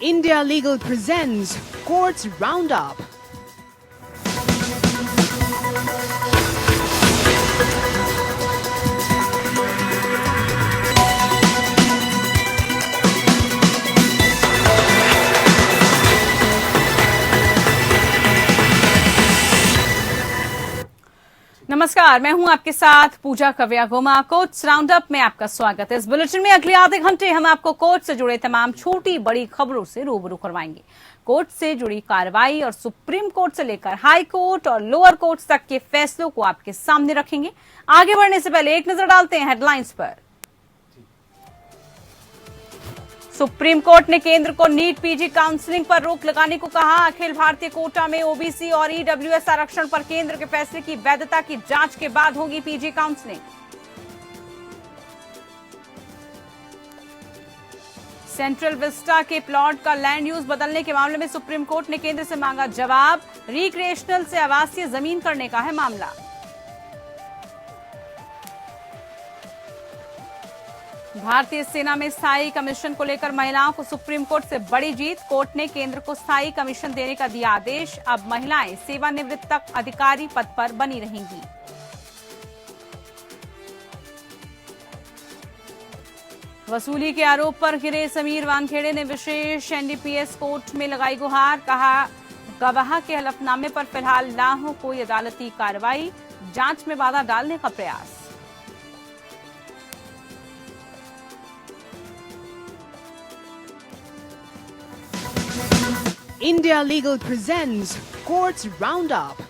India Legal presents Courts Roundup. नमस्कार, मैं हूं आपके साथ पूजा कव्या गोमा। कोर्ट्स राउंडअप में आपका स्वागत है। इस बुलेटिन में अगले आधे घंटे हम आपको कोर्ट से जुड़े तमाम छोटी बड़ी खबरों से रूबरू करवाएंगे। कोर्ट से जुड़ी कार्रवाई और सुप्रीम कोर्ट से लेकर हाई कोर्ट और लोअर कोर्ट तक के फैसलों को आपके सामने रखेंगे। आगे बढ़ने से पहले एक नजर डालते हैं हेडलाइंस पर। सुप्रीम कोर्ट ने केंद्र को नीट पीजी काउंसलिंग पर रोक लगाने को कहा। अखिल भारतीय कोटा में ओबीसी और ईडब्ल्यूएस आरक्षण पर केंद्र के फैसले की वैधता की जांच के बाद होगी पीजी काउंसलिंग। सेंट्रल विस्टा के प्लॉट का लैंड यूज बदलने के मामले में सुप्रीम कोर्ट ने केंद्र से मांगा जवाब। रिक्रिएशनल से आवासीय जमीन करने का है मामला। भारतीय सेना में स्थायी कमीशन को लेकर महिलाओं को सुप्रीम कोर्ट से बड़ी जीत। कोर्ट ने केंद्र को स्थायी कमीशन देने का दिया आदेश। अब महिलाएं सेवानिवृत्त तक अधिकारी पद पर बनी रहेंगी। वसूली के आरोप पर घिरे समीर वानखेड़े ने विशेष एनडीपीएस कोर्ट में लगाई गुहार। कहा गवाह के हलफनामे पर फिलहाल ना हो कोई अदालती कार्रवाई, जांच में बाधा डालने का प्रयास। India Legal presents Courts Roundup.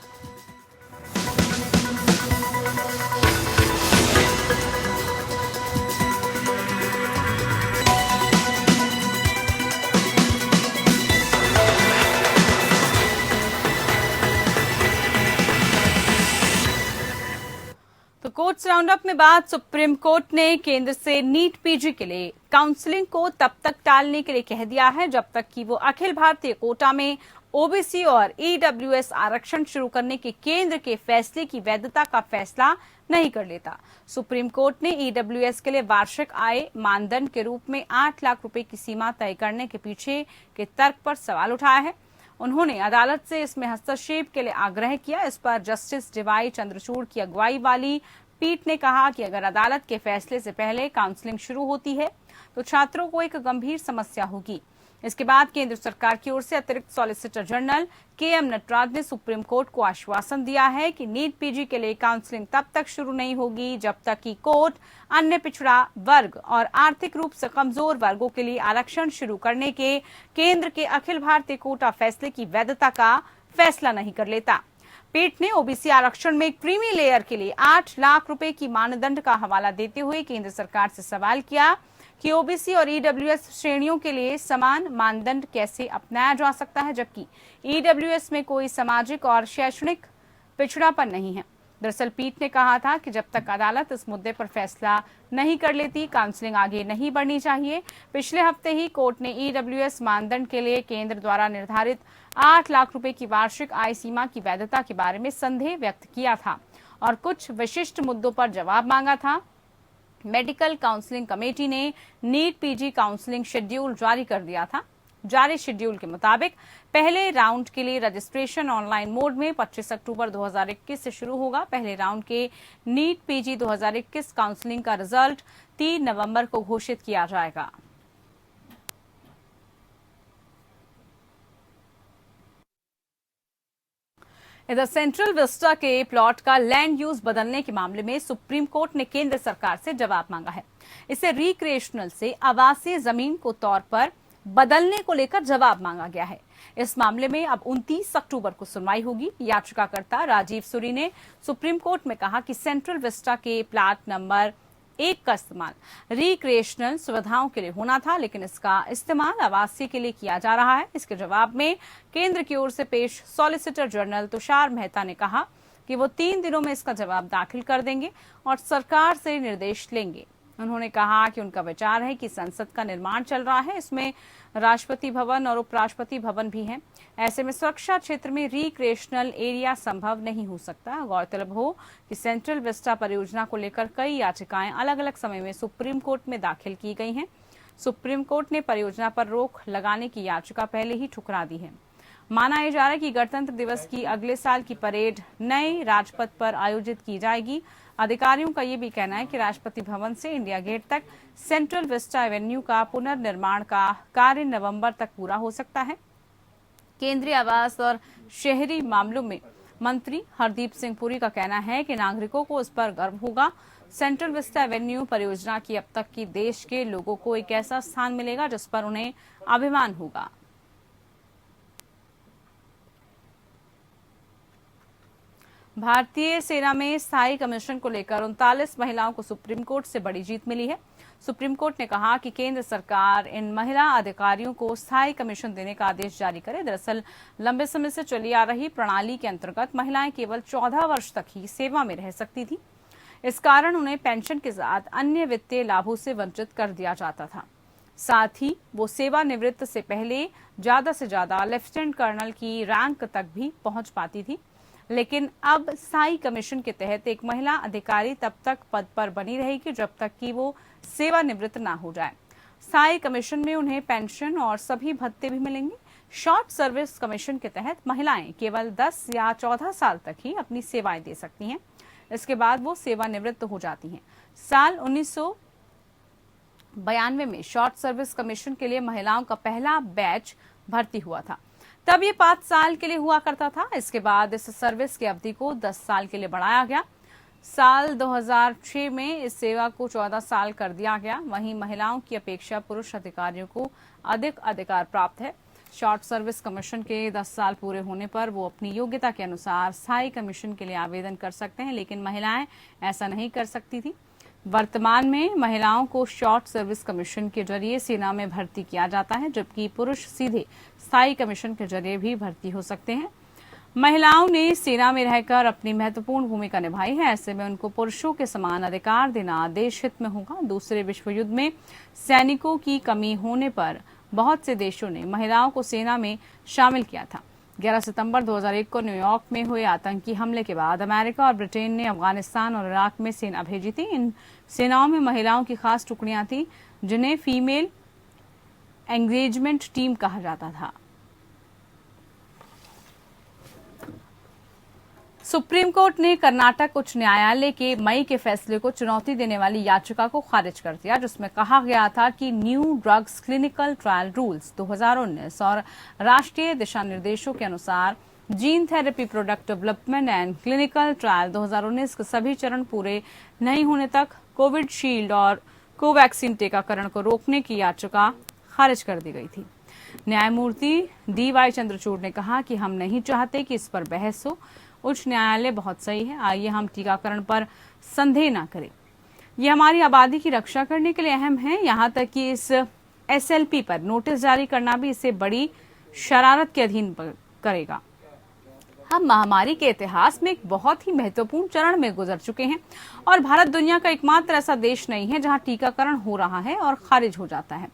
तो कोर्ट्स राउंडअप में बात सुप्रीम कोर्ट ने केंद्र से नीट पीजी के लिए काउंसलिंग को तब तक टालने के लिए कह दिया है जब तक कि वो अखिल भारतीय कोटा में ओबीसी और ईडब्ल्यूएस आरक्षण शुरू करने के केंद्र के फैसले की वैधता का फैसला नहीं कर लेता। सुप्रीम कोर्ट ने ईडब्ल्यूएस के लिए वार्षिक आय मानदंड के रूप में 8 लाख रुपए की सीमा तय करने के पीछे के तर्क पर सवाल उठाया है। उन्होंने अदालत से इसमें हस्तक्षेप के लिए आग्रह किया। इस पर जस्टिस डीवाई चंद्रचूड़ की अगुवाई वाली पीठ ने कहा कि अगर अदालत के फैसले से पहले काउंसलिंग शुरू होती है तो छात्रों को एक गंभीर समस्या होगी। इसके बाद केंद्र सरकार की ओर से अतिरिक्त सॉलिसिटर जनरल के.एम. नटराज ने सुप्रीम कोर्ट को आश्वासन दिया है कि नीट पीजी के लिए काउंसलिंग तब तक शुरू नहीं होगी जब तक कि कोर्ट अन्य पिछड़ा वर्ग और आर्थिक रूप से कमजोर वर्गों के लिए आरक्षण शुरू करने के केंद्र के अखिल भारतीय कोटा फैसले की वैधता का फैसला नहीं कर लेता। पीठ ने ओबीसी आरक्षण में क्रीमी लेयर के लिए 8 लाख रुपए की मानदंड का हवाला देते हुए केंद्र सरकार से सवाल किया कि ओबीसी और ईडब्ल्यूएस श्रेणियों के लिए समान मानदंड कैसे अपनाया जा सकता है जबकि ईडब्ल्यूएस में कोई सामाजिक और शैक्षणिक पिछड़ापन नहीं है। दरअसल पीठ ने कहा था कि जब तक अदालत इस मुद्दे पर फैसला नहीं कर लेती काउंसलिंग आगे नहीं बढ़नी चाहिए। पिछले हफ्ते ही कोर्ट ने ईडब्ल्यूएस मानदंड के लिए केंद्र द्वारा निर्धारित 8 लाख रुपए की वार्षिक आय सीमा की वैधता के बारे में संदेह व्यक्त किया था और कुछ विशिष्ट मुद्दों पर जवाब मांगा था। मेडिकल काउंसलिंग कमेटी ने नीट पीजी काउंसलिंग शेड्यूल जारी कर दिया था। जारी शेड्यूल के मुताबिक पहले राउंड के लिए रजिस्ट्रेशन ऑनलाइन मोड में 25 अक्टूबर 2021 से शुरू होगा। पहले राउंड के नीट पीजी 2021 काउंसलिंग का रिजल्ट 3 नवंबर को घोषित किया जाएगा। इधर सेंट्रल विस्टा के प्लॉट का लैंड यूज बदलने के मामले में सुप्रीम कोर्ट ने केंद्र सरकार से जवाब मांगा है। इसे रिक्रिएशनल से आवासीय जमीन को तौर पर बदलने को लेकर जवाब मांगा गया है। इस मामले में अब 29 अक्टूबर को सुनवाई होगी। याचिकाकर्ता राजीव सूरी ने सुप्रीम कोर्ट में कहा कि सेंट्रल विस्टा के प्लाट नंबर 1 का इस्तेमाल रिक्रिएशनल सुविधाओं के लिए होना था लेकिन इसका इस्तेमाल आवासीय के लिए किया जा रहा है। इसके जवाब में केंद्र की ओर से पेश सॉलिसिटर जनरल तुषार मेहता ने कहा कि वो 3 दिनों में इसका जवाब दाखिल कर देंगे और सरकार से निर्देश लेंगे। उन्होंने कहा कि उनका विचार है कि संसद का निर्माण चल रहा है, इसमें राष्ट्रपति भवन और उपराष्ट्रपति भवन भी हैं। ऐसे में सुरक्षा क्षेत्र में रिक्रिएशनल एरिया संभव नहीं हो सकता। गौरतलब हो कि सेंट्रल विस्टा परियोजना को लेकर कई याचिकाएं अलग अलग समय में सुप्रीम कोर्ट में दाखिल की गई हैं। सुप्रीम कोर्ट ने परियोजना पर रोक लगाने की याचिका पहले ही ठुकरा दी है। माना जा रहा है कि गणतंत्र दिवस की अगले साल की परेड नए राजपथ पर आयोजित की जाएगी। अधिकारियों का ये भी कहना है कि राष्ट्रपति भवन से इंडिया गेट तक सेंट्रल विस्टा एवेन्यू का पुनर्निर्माण का कार्य नवंबर तक पूरा हो सकता है। केंद्रीय आवास और शहरी मामलों में मंत्री हरदीप सिंह पुरी का कहना है कि नागरिकों को इस पर गर्व होगा। सेंट्रल विस्टा एवेन्यू परियोजना की अब तक की देश के लोगों को एक ऐसा स्थान मिलेगा जिस पर उन्हें अभिमान होगा। भारतीय सेना में स्थायी कमीशन को लेकर 39 महिलाओं को सुप्रीम कोर्ट से बड़ी जीत मिली है। सुप्रीम कोर्ट ने कहा कि केंद्र सरकार इन महिला अधिकारियों को स्थायी कमीशन देने का आदेश जारी करे। दरअसल लंबे समय से चली आ रही प्रणाली के अंतर्गत महिलाएं केवल 14 वर्ष तक ही सेवा में रह सकती थी। इस कारण उन्हें पेंशन के साथ अन्य वित्तीय लाभों से वंचित कर दिया जाता था। साथ ही वो सेवानिवृत्त से पहले ज्यादा से ज्यादा लेफ्टिनेंट कर्नल की रैंक तक भी पहुंच पाती थी। लेकिन अब स्थायी कमीशन के तहत एक महिला अधिकारी तब तक पद पर बनी रहेगी जब तक कि वो सेवानिवृत्त ना हो जाए। स्थायी कमीशन में उन्हें पेंशन और सभी भत्ते भी मिलेंगे। शॉर्ट सर्विस कमीशन के तहत महिलाएं केवल 10 या 14 साल तक ही अपनी सेवाएं दे सकती हैं। इसके बाद वो सेवानिवृत्त हो जाती हैं। साल 1992 में शॉर्ट सर्विस कमीशन के लिए महिलाओं का पहला बैच भर्ती हुआ था। तब ये 5 साल के लिए हुआ करता था। इसके बाद इस सर्विस की अवधि को 10 साल के लिए बढ़ाया गया। साल 2006 में इस सेवा को 14 साल कर दिया गया। वहीं महिलाओं की अपेक्षा पुरुष अधिकारियों को अधिक अधिकार प्राप्त है। शॉर्ट सर्विस कमीशन के 10 साल पूरे होने पर वो अपनी योग्यता के अनुसार स्थायी कमीशन के लिए आवेदन कर सकते हैं, लेकिन महिलाएं ऐसा नहीं कर सकती थी। वर्तमान में महिलाओं को शॉर्ट सर्विस कमीशन के जरिए सेना में भर्ती किया जाता है, जबकि पुरुष सीधे स्थायी कमीशन के जरिए भी भर्ती हो सकते हैं। महिलाओं ने सेना में रहकर अपनी महत्वपूर्ण भूमिका निभाई है। ऐसे में उनको पुरुषों के समान अधिकार देना देश हित में होगा। दूसरे विश्व युद्ध में सैनिकों की कमी होने पर बहुत से देशों ने महिलाओं को सेना में शामिल किया था। 11 सितंबर 2001 को न्यूयॉर्क में हुए आतंकी हमले के बाद अमेरिका और ब्रिटेन ने अफगानिस्तान और इराक में सेना भेजी थी। इन सेनाओं में महिलाओं की खास टुकड़ियां थी, जिन्हें फीमेल एंगेजमेंट टीम कहा जाता था। सुप्रीम कोर्ट ने कर्नाटक उच्च न्यायालय के मई के फैसले को चुनौती देने वाली याचिका को खारिज कर दिया, जिसमें कहा गया था कि new drugs clinical trial rules 2019 और राष्ट्रीय दिशा निर्देशों के अनुसार gene therapy product development and clinical trial 2019 के सभी चरण पूरे नहीं होने तक कोविशील्ड और कोवैक्सीन टीकाकरण को रोकने की याचिका खारिज कर दी गई थी। न्यायमूर्ति DY चंद्रचूड़ ने कहा कि हम नहीं चाहते कि इस पर बहस हो। उच्च न्यायालय बहुत सही है। आइए हम टीकाकरण पर संदेह न करें। ये हमारी आबादी की रक्षा करने के लिए अहम है। यहाँ तक कि इस SLP पर नोटिस जारी करना भी इसे बड़ी शरारत के अधीन करेगा। हम महामारी के इतिहास में एक बहुत ही महत्वपूर्ण चरण में गुजर चुके हैं और भारत दुनिया का एकमात्र ऐसा देश नहीं है जहां टीकाकरण हो रहा है और खारिज हो जाता है।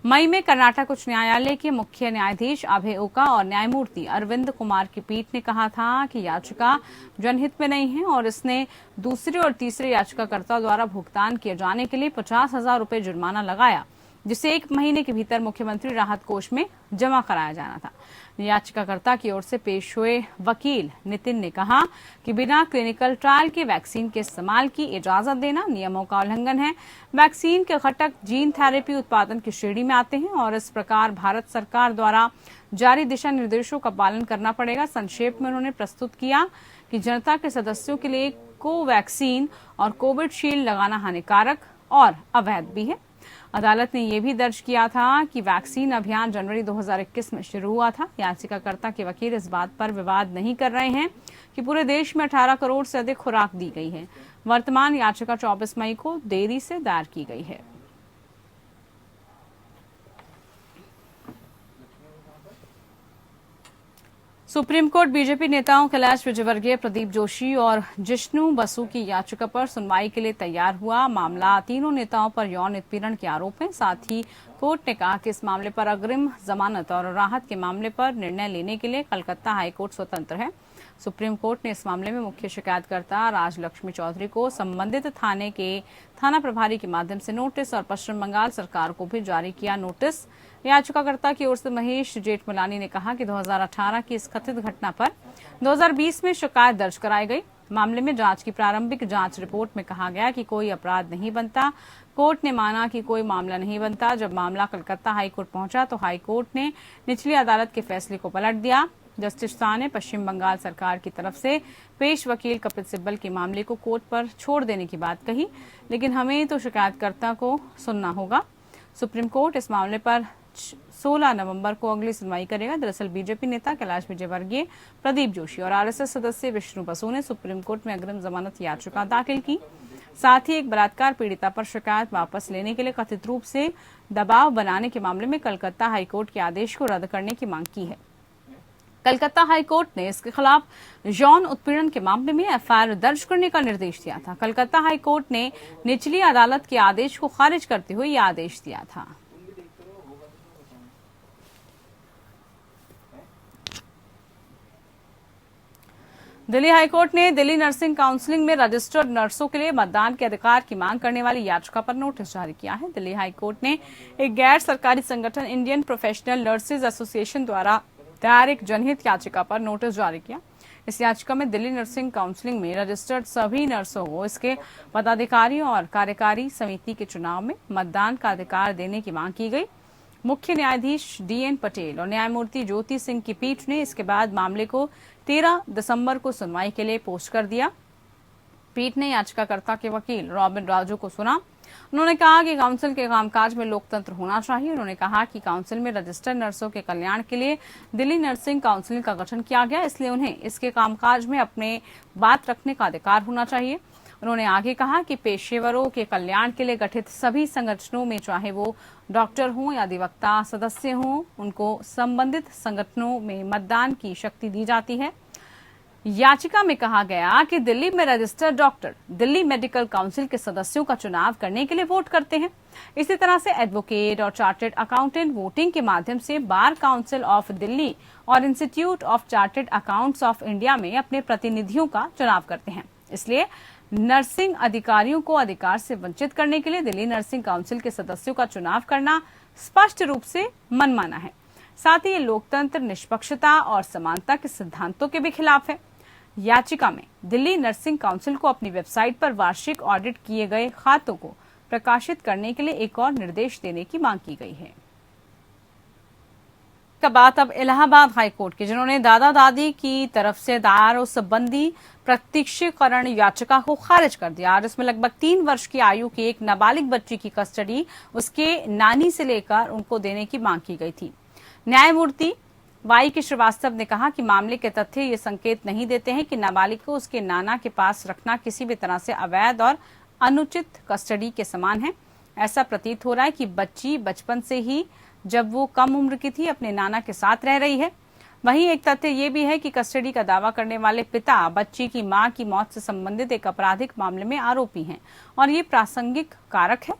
मई में कर्नाटक उच्च न्यायालय के मुख्य न्यायाधीश अभय ओका और न्यायमूर्ति अरविंद कुमार की पीठ ने कहा था कि याचिका जनहित में नहीं है और इसने दूसरे और तीसरे याचिकाकर्ता द्वारा भुगतान किए जाने के लिए 50,000 रुपए जुर्माना लगाया, जिसे 1 महीने के भीतर मुख्यमंत्री राहत कोष में जमा कराया जाना था। याचिकाकर्ता की ओर से पेश हुए वकील नितिन ने कहा कि बिना क्लिनिकल ट्रायल के वैक्सीन के इस्तेमाल की इजाजत देना नियमों का उल्लंघन है। वैक्सीन के घटक जीन थेरेपी उत्पादन की श्रेणी में आते हैं और इस प्रकार भारत सरकार द्वारा जारी दिशा निर्देशों का पालन करना पड़ेगा। संक्षेप में उन्होंने प्रस्तुत किया कि जनता के सदस्यों के लिए कोवैक्सीन और कोविशील्ड लगाना हानिकारक और अवैध भी है। अदालत ने यह भी दर्ज किया था कि वैक्सीन अभियान जनवरी 2021 में शुरू हुआ था। याचिकाकर्ता के वकील इस बात पर विवाद नहीं कर रहे हैं कि पूरे देश में 18 करोड़ से अधिक खुराक दी गई है। वर्तमान याचिका 24 मई को देरी से दायर की गई है। सुप्रीम कोर्ट बीजेपी नेताओं कैलाश विजयवर्गीय, प्रदीप जोशी और जिष्णु बसु की याचिका पर सुनवाई के लिए तैयार हुआ। मामला तीनों नेताओं पर यौन उत्पीड़न के आरोप हैं। साथ ही कोर्ट ने कहा कि इस मामले पर अग्रिम जमानत और राहत के मामले पर निर्णय लेने के लिए कलकत्ता हाईकोर्ट स्वतंत्र है। सुप्रीम कोर्ट ने इस मामले में मुख्य शिकायतकर्ता राजलक्ष्मी चौधरी को संबंधित थाने के थाना प्रभारी के माध्यम से नोटिस और पश्चिम बंगाल सरकार को भी जारी किया नोटिस। याचिकाकर्ता की ओर से महेश जेठमलानी ने कहा कि 2018 की इस कथित घटना पर 2020 में शिकायत दर्ज कराई गई। मामले में जांच की प्रारंभिक जांच रिपोर्ट में कहा गया कि कोई अपराध नहीं बनता। कोर्ट ने माना कि कोई मामला नहीं बनता। जब मामला कलकत्ता हाईकोर्ट पहुंचा तो हाईकोर्ट ने निचली अदालत के फैसले को पलट दिया। जस्टिस शाह ने पश्चिम बंगाल सरकार की तरफ से पेश वकील कपिल सिब्बल के मामले को कोर्ट पर छोड़ देने की बात कही, लेकिन हमें तो शिकायतकर्ता को सुनना होगा। सुप्रीम कोर्ट इस मामले पर 16 नवंबर को अगली सुनवाई करेगा। दरअसल बीजेपी नेता कैलाश विजयवर्गीय, प्रदीप जोशी और आरएसएस सदस्य विष्णु बसु ने सुप्रीम कोर्ट में अग्रिम जमानत याचिका दाखिल की। साथ ही एक बलात्कार पीड़िता पर शिकायत वापस लेने के लिए कथित रूप से दबाव बनाने के मामले में कलकत्ता हाईकोर्ट के आदेश को रद्द करने की मांग की है। कलकत्ता हाईकोर्ट ने इसके खिलाफ यौन उत्पीड़न के मामले में एफआईआर दर्ज करने का निर्देश दिया था। कलकत्ता हाईकोर्ट ने निचली अदालत के आदेश को खारिज करते हुए यह आदेश दिया था। दिल्ली हाईकोर्ट ने दिल्ली नर्सिंग काउंसिलिंग में रजिस्टर्ड नर्सों के लिए मतदान के अधिकार की मांग करने वाली याचिका पर नोटिस जारी किया है। दिल्ली हाईकोर्ट ने एक गैर सरकारी संगठन इंडियन प्रोफेशनल नर्सेज एसोसिएशन द्वारा दायर एक जनहित याचिका पर नोटिस जारी किया। इस याचिका में दिल्ली नर्सिंग काउंसिलिंग में रजिस्टर्ड सभी नर्सों को इसके पदाधिकारियों और कार्यकारी समिति के चुनाव में मतदान का अधिकार देने की मांग की गई। मुख्य न्यायाधीश डीएन पटेल और न्यायमूर्ति ज्योति सिंह की पीठ ने इसके बाद मामले को 13 दिसंबर को सुनवाई के लिए पोस्ट कर दिया। पीठ ने याचिकाकर्ता के वकील रॉबिन राजू को सुना। उन्होंने कहा कि काउंसिल के कामकाज में लोकतंत्र होना चाहिए। उन्होंने कहा कि काउंसिल में रजिस्टर्ड नर्सों के कल्याण के लिए दिल्ली नर्सिंग काउंसिल का गठन किया गया, इसलिए उन्हें इसके कामकाज में अपने बात रखने का अधिकार होना चाहिए। उन्होंने आगे कहा कि पेशेवरों के कल्याण के लिए गठित सभी संगठनों में, चाहे वो डॉक्टर हों या अधिवक्ता सदस्य हों, उनको संबंधित संगठनों में मतदान की शक्ति दी जाती है। याचिका में कहा गया कि दिल्ली में registered doctor Delhi medical council के सदस्यों का चुनाव करने के लिए वोट करते हैं। इसी तरह से एडवोकेट और चार्टर्ड अकाउंटेंट वोटिंग के माध्यम से बार काउंसिल ऑफ दिल्ली और institute of chartered accounts of India में अपने प्रतिनिधियों का चुनाव करते हैं। इसलिए नर्सिंग अधिकारियों को अधिकार से वंचित करने के लिए दिल्ली नर्सिंग काउंसिल के सदस्यों का चुनाव करना स्पष्ट रूप से मनमाना है। साथ ही ये लोकतंत्र, निष्पक्षता और समानता के सिद्धांतों के भी खिलाफ है। याचिका में दिल्ली नर्सिंग काउंसिल को अपनी वेबसाइट पर वार्षिक ऑडिट किए गए खातों को प्रकाशित करने के लिए एक और निर्देश देने की मांग की गई है। का बात अब इलाहाबाद हाईकोर्ट की, जिन्होंने दादा दादी की तरफ से दायर उस बंदी प्रत्यक्षीकरण याचिका को खारिज कर दिया, जिसमें लगभग 3 वर्ष की आयु की एक नाबालिग बच्ची की कस्टडी उसके नानी से लेकर उनको देने की मांग की गई थी। न्यायमूर्ति वाई के श्रीवास्तव ने कहा कि मामले के तथ्य ये संकेत नहीं देते हैं कि नाबालिग को उसके नाना के पास रखना किसी भी तरह से अवैध और अनुचित कस्टडी के समान है। ऐसा प्रतीत हो रहा है कि बच्ची बचपन से ही, जब वो कम उम्र की थी, अपने नाना के साथ रह रही है। वहीं एक तथ्य ये भी है कि कस्टडी का दावा करने वाले पिता बच्ची की मां की मौत से संबंधित एक आपराधिक मामले में आरोपी हैं और ये प्रासंगिक कारक है।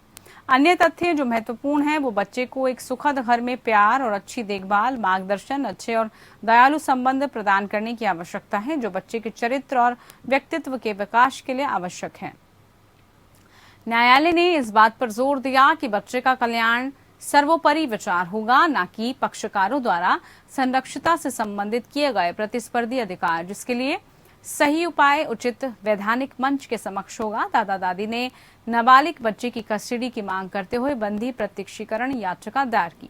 अन्य तथ्य जो महत्वपूर्ण है वो बच्चे को एक सुखद घर में प्यार और अच्छी देखभाल, मार्गदर्शन, अच्छे और दयालु संबंध प्रदान करने की आवश्यकता है, जो बच्चे के चरित्र और व्यक्तित्व के विकास के लिए आवश्यक है। न्यायालय ने इस बात पर जोर दिया कि बच्चे का कल्याण सर्वोपरि विचार होगा, न कि पक्षकारों द्वारा संरक्षिता से संबंधित किए गए प्रतिस्पर्धी अधिकार, जिसके लिए सही उपाय उचित वैधानिक मंच के समक्ष होगा। दादा दादी ने नाबालिग बच्चे की कस्टडी की मांग करते हुए बंदी प्रत्यक्षीकरण याचिका दायर की।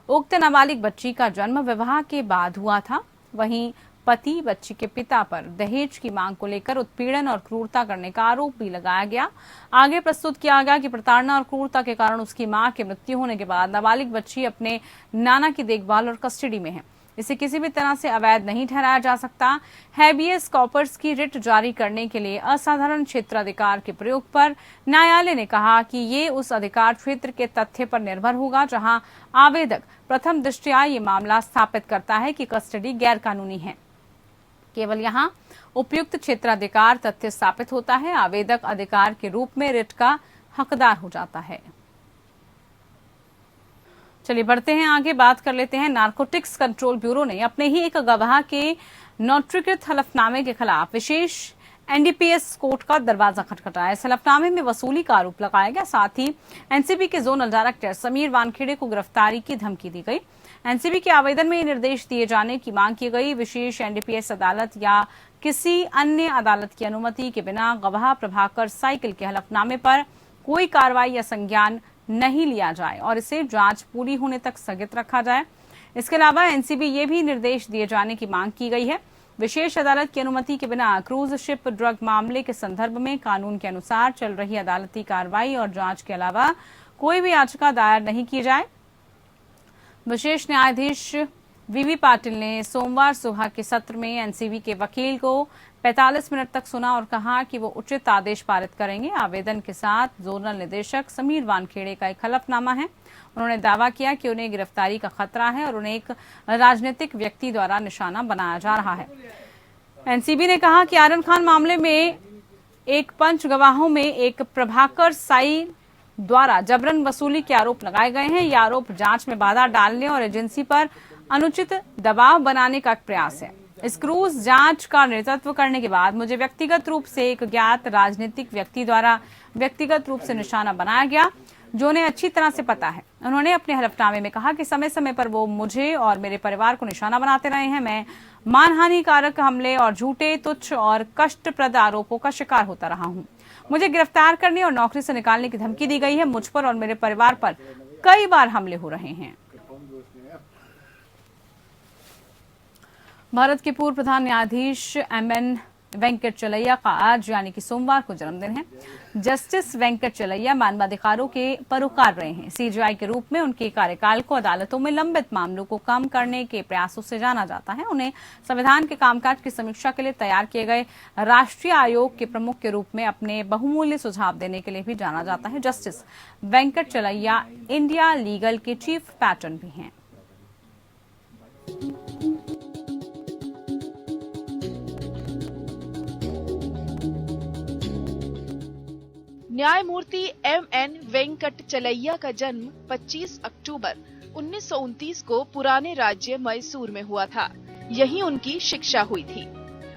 उक्त नाबालिग बच्ची का जन्म विवाह के बाद हुआ था। वहीं पति बच्ची के पिता पर दहेज की मांग को लेकर उत्पीड़न और क्रूरता करने का आरोप भी लगाया गया। आगे प्रस्तुत किया गया कि प्रताड़ना और क्रूरता के कारण उसकी मां की मृत्यु होने के बाद नाबालिग बच्ची अपने नाना की देखभाल और कस्टडी में है। इसे किसी भी तरह से अवैध नहीं ठहराया जा सकता। हैबियस कॉर्पस की रिट जारी करने के लिए असाधारण क्षेत्राधिकार के प्रयोग पर न्यायालय ने कहा कि ये उस अधिकार क्षेत्र के तथ्य पर निर्भर होगा जहां आवेदक प्रथम दृष्टया ये मामला स्थापित करता है कि कस्टडी गैर कानूनी है। केवल यहां उपयुक्त क्षेत्राधिकार तथ्य स्थापित होता है, आवेदक अधिकार के रूप में रिट का हकदार हो जाता है। चलिए बढ़ते हैं आगे, बात कर लेते हैं। नारकोटिक्स कंट्रोल ब्यूरो ने अपने ही एक गवाह के नोटरीकृत हलफनामे के खिलाफ विशेष एनडीपीएस कोर्ट का दरवाजा खटखटाया। इस हलफनामे में वसूली का आरोप लगाया गया। साथ ही एनसीबी के जोनल डायरेक्टर समीर वानखेड़े को गिरफ्तारी की धमकी दी गई। एनसीबी के आवेदन में निर्देश दिए जाने की मांग की गई। विशेष एनडीपीएस अदालत या किसी अन्य अदालत की अनुमति के बिना गवाह प्रभाकर साइकिल के हलफनामे पर कोई कार्रवाई या संज्ञान नहीं लिया जाए और इसे जांच पूरी होने तक स्थगित रखा जाए। इसके अलावा एनसीबी ये भी निर्देश दिए जाने की मांग की गई है। विशेष अदालत की अनुमति के बिना क्रूज शिप ड्रग मामले के संदर्भ में कानून के अनुसार चल रही अदालती कार्रवाई और जांच के अलावा कोई भी याचिका दायर नहीं की जाए। विशेष न्यायाधीश वीवी पाटिल ने सोमवार सुबह के सत्र में एनसीबी के वकील को 45 मिनट तक सुना और कहा कि वो उचित आदेश पारित करेंगे। आवेदन के साथ जोनल निदेशक समीर वानखेड़े का एक हलफनामा है। उन्होंने दावा किया कि उन्हें गिरफ्तारी का खतरा है और उन्हें एक राजनीतिक व्यक्ति द्वारा निशाना बनाया जा रहा है। एनसीबी ने कहा कि आर्यन खान मामले में एक पंच गवाहों में एक प्रभाकर साई द्वारा जबरन वसूली के आरोप लगाए गए हैं। ये आरोप जांच में बाधा डालने और एजेंसी पर अनुचित दबाव बनाने का प्रयास है। इस क्रूज जांच का नेतृत्व करने के बाद मुझे व्यक्तिगत रूप से एक ज्ञात राजनीतिक व्यक्ति द्वारा व्यक्तिगत रूप से निशाना बनाया गया, जो उन्हें अच्छी तरह से पता है। उन्होंने अपने हलफनामे में कहा कि समय समय पर वो मुझे और मेरे परिवार को निशाना बनाते रहे हैं। मैं मानहानिकारक हमले और झूठे, तुच्छ और कष्टप्रद आरोपों का शिकार होता रहा हूं। मुझे गिरफ्तार करने और नौकरी से निकालने की धमकी दी गई है। मुझ पर और मेरे परिवार पर कई बार हमले हो रहे हैं। भारत के पूर्व प्रधान न्यायाधीश एमएन वेंकट चलैया का आज यानी कि सोमवार को जन्मदिन है। जस्टिस वेंकट चलैया मानवाधिकारों के परोकार रहे हैं। सीजेआई के रूप में उनके कार्यकाल को अदालतों में लंबित मामलों को कम करने के प्रयासों से जाना जाता है। उन्हें संविधान के कामकाज की समीक्षा के लिए तैयार किए गए राष्ट्रीय आयोग के प्रमुख के रूप में अपने बहुमूल्य सुझाव देने के लिए भी जाना जाता है। जस्टिस वेंकट चलैया इंडिया लीगल के चीफ पैटर्न भी हैं। न्यायमूर्ति एमएन वेंकट चलैया का जन्म 25 अक्टूबर 1929 को पुराने राज्य मैसूर में हुआ था। यहीं उनकी शिक्षा हुई थी।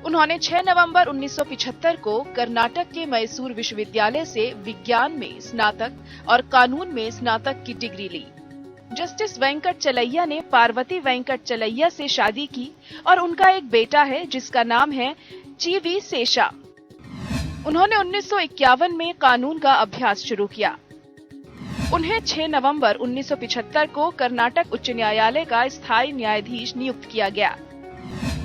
उन्होंने 6 नवंबर 1975 को कर्नाटक के मैसूर विश्वविद्यालय से विज्ञान में स्नातक और कानून में स्नातक की डिग्री ली। जस्टिस वेंकट चलैया ने पार्वती वेंकट चलैया से शादी की और उनका एक बेटा है जिसका नाम है ची.वी. शेषा। उन्होंने 1951 में कानून का अभ्यास शुरू किया। उन्हें 6 नवंबर 1975 को कर्नाटक उच्च न्यायालय का स्थायी न्यायाधीश नियुक्त किया गया।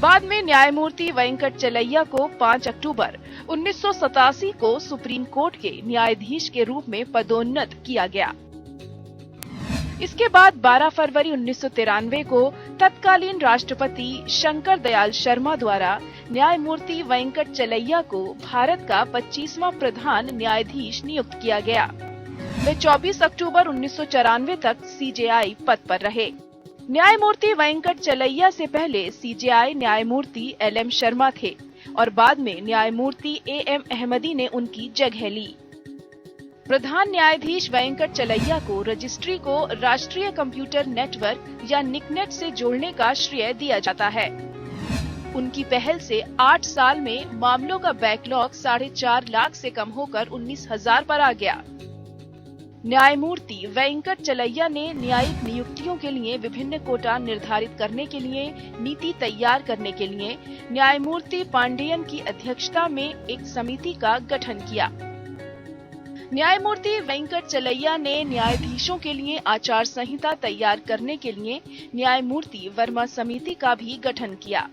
बाद में न्यायमूर्ति वेंकट चलैया को 5 अक्टूबर 1987 को सुप्रीम कोर्ट के न्यायाधीश के रूप में पदोन्नत किया गया। इसके बाद 12 फरवरी 1993 को तत्कालीन राष्ट्रपति शंकर दयाल शर्मा द्वारा न्यायमूर्ति वेंकट चलैया को भारत का 25वां प्रधान न्यायाधीश नियुक्त किया गया। वे 24 अक्टूबर 1994 तक सीजेआई पद पर रहे। न्यायमूर्ति वेंकट चलैया से पहले सीजेआई न्यायमूर्ति एल.एम. शर्मा थे और बाद में न्यायमूर्ति ए.एम. अहमदी ने उनकी जगह ली। प्रधान न्यायाधीश वेंकट चलैया को रजिस्ट्री को राष्ट्रीय कंप्यूटर नेटवर्क या निकनेट से जोड़ने का श्रेय दिया जाता है। उनकी पहल से 8 साल में मामलों का बैकलॉग 4.5 लाख से कम होकर 19,000 पर आ गया। न्यायमूर्ति वेंकट चलैया ने न्यायिक नियुक्तियों के लिए विभिन्न कोटा निर्धारित करने के लिए नीति तैयार करने के लिए न्यायमूर्ति पांडेयन की अध्यक्षता में एक समिति का गठन किया। न्यायमूर्ति वेंकट चलैया ने न्यायाधीशों के लिए आचार संहिता तैयार करने के लिए न्यायमूर्ति वर्मा समिति का भी गठन किया।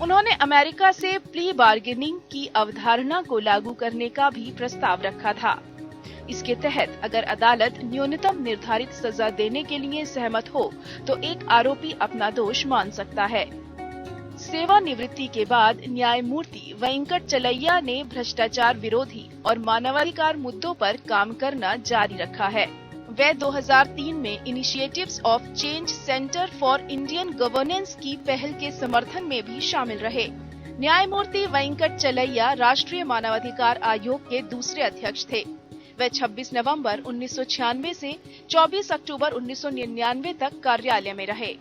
उन्होंने अमेरिका से प्ली बार्गेनिंग की अवधारणा को लागू करने का भी प्रस्ताव रखा था। इसके तहत अगर अदालत न्यूनतम निर्धारित सजा देने के लिए सहमत हो तो एक आरोपी अपना दोष मान सकता है। सेवानिवृत्ति के बाद न्यायमूर्ति वेंकट चलैया ने भ्रष्टाचार विरोधी और मानवाधिकार मुद्दों पर काम करना जारी रखा है। वे 2003 में initiatives of change centre for Indian governance की पहल के समर्थन में भी शामिल रहे। न्यायमूर्ति वेंकट चलैया राष्ट्रीय मानवाधिकार आयोग के दूसरे अध्यक्ष थे। वे 26 नवंबर 1996 से 24 अक्टूबर 1999 तक कार्यालय में रहे।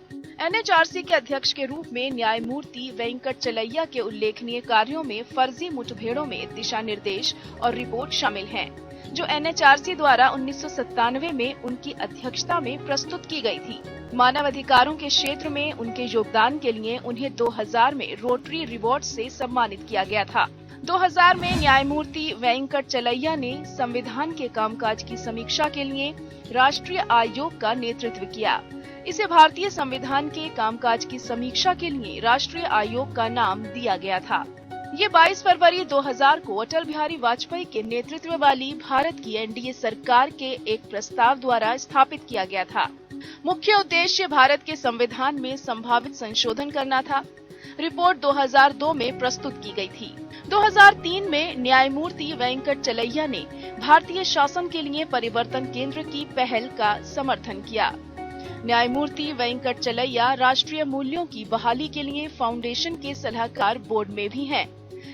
एनएचआरसी के अध्यक्ष के रूप में न्यायमूर्ति वेंकट चलैया के उल्लेखनीय कार्यों में फर्जी मुठभेड़ों में दिशा निर्देश और रिपोर्ट शामिल हैं, जो एनएचआरसी द्वारा 1997 में उनकी अध्यक्षता में प्रस्तुत की गई थी। मानव अधिकारों के क्षेत्र में उनके योगदान के लिए उन्हें 2000 में रोटरी रिवॉर्ड से सम्मानित किया गया था। 2000 में न्यायमूर्ति वेंकट चलैया ने संविधान के कामकाज की समीक्षा के लिए राष्ट्रीय आयोग का नेतृत्व किया। इसे भारतीय संविधान के कामकाज की समीक्षा के लिए राष्ट्रीय आयोग का नाम दिया गया था। ये 22 फरवरी 2000 को अटल बिहारी वाजपेयी के नेतृत्व वाली भारत की एनडीए सरकार के एक प्रस्ताव द्वारा स्थापित किया गया था। मुख्य उद्देश्य भारत के संविधान में संभावित संशोधन करना था। रिपोर्ट 2002 में प्रस्तुत की गई थी। 2003 में न्यायमूर्ति वेंकट चलैया ने भारतीय शासन के लिए परिवर्तन केंद्र की पहल का समर्थन किया। न्यायमूर्ति वेंकट चलैया राष्ट्रीय मूल्यों की बहाली के लिए फाउंडेशन के सलाहकार बोर्ड में भी हैं।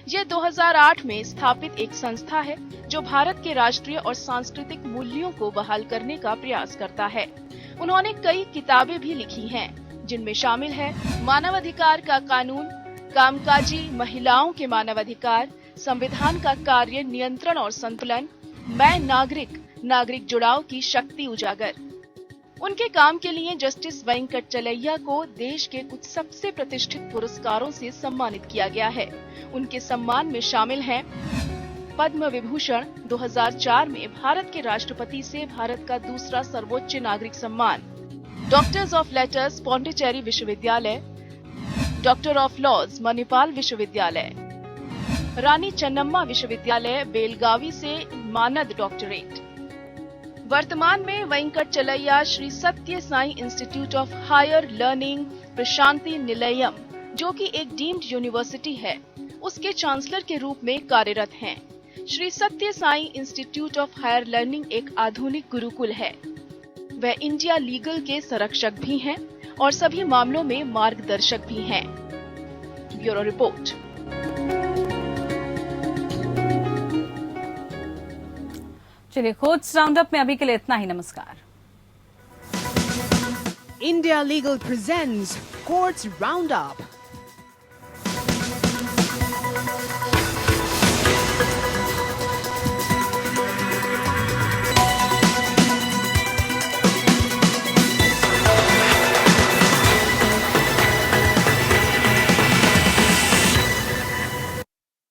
यह 2008 में स्थापित एक संस्था है जो भारत के राष्ट्रीय और सांस्कृतिक मूल्यों को बहाल करने का प्रयास करता है। उन्होंने कई किताबें भी लिखी हैं, जिनमें शामिल है मानवाधिकार का कानून, कामकाजी महिलाओं के मानवाधिकार, संविधान का कार्य नियंत्रण और संतुलन, मैं नागरिक जुड़ाव की शक्ति उजागर। उनके काम के लिए जस्टिस वेंकट चलैया को देश के कुछ सबसे प्रतिष्ठित पुरस्कारों से सम्मानित किया गया है। उनके सम्मान में शामिल हैं पद्म विभूषण 2004 में भारत के राष्ट्रपति से भारत का दूसरा सर्वोच्च नागरिक सम्मान, डॉक्टर्स ऑफ लेटर्स पौंडीचेरी विश्वविद्यालय, डॉक्टर ऑफ लॉज मणिपाल विश्वविद्यालय, रानी चन्नम्मा विश्वविद्यालय बेलगावी से मानद डॉक्टरेट। वर्तमान में Venkat Chalaiya Shri Satya Sai Institute of Higher Learning Prashanti Nilayam, जो कि एक डीम्ड यूनिवर्सिटी है, उसके चांसलर के रूप में कार्यरत हैं। Shri Satya Sai Institute of Higher Learning एक आधुनिक गुरुकुल है। वह इंडिया लीगल के संरक्षक भी हैं और सभी मामलों में मार्गदर्शक भी हैं। Bureau report. चलिए, कोर्ट्स राउंडअप में अभी के लिए इतना ही। नमस्कार। India Legal presents Courts Roundup.